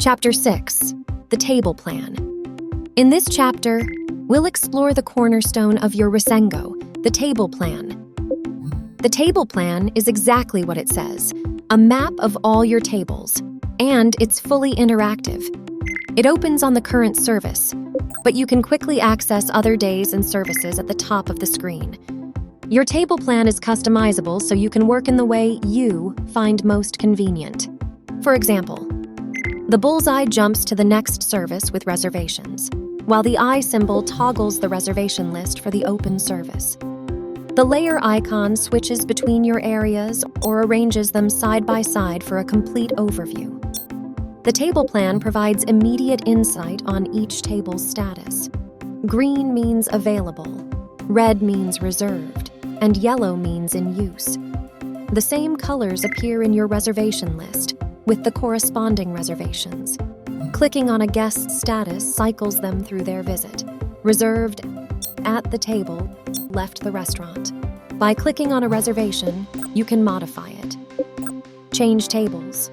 Chapter 6. The Table Plan. In this chapter, we'll explore the cornerstone of your Resengo, the table plan. The table plan is exactly what it says, a map of all your tables, and it's fully interactive. It opens on the current service, but you can quickly access other days and services at the top of the screen. Your table plan is customizable so you can work in the way you find most convenient. For example, the bullseye jumps to the next service with reservations, while the eye symbol toggles the reservation list for the open service. The layer icon switches between your areas or arranges them side by side for a complete overview. The table plan provides immediate insight on each table's status. Green means available, red means reserved, and yellow means in use. The same colors appear in your reservation list, with the corresponding reservations. Clicking on a guest's status cycles them through their visit. Reserved, at the table, left the restaurant. By clicking on a reservation, you can modify it. Change tables.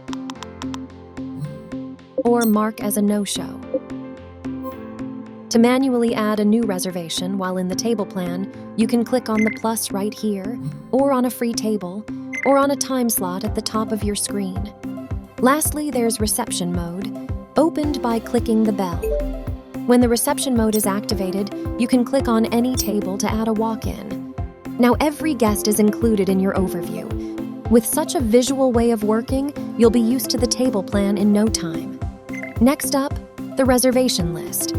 Or mark as a no-show. To manually add a new reservation while in the table plan, you can click on the plus right here, or on a free table, or on a time slot at the top of your screen. Lastly, there's reception mode, opened by clicking the bell. When the reception mode is activated, you can click on any table to add a walk-in. Now every guest is included in your overview. With such a visual way of working, you'll be used to the table plan in no time. Next up, the reservation list.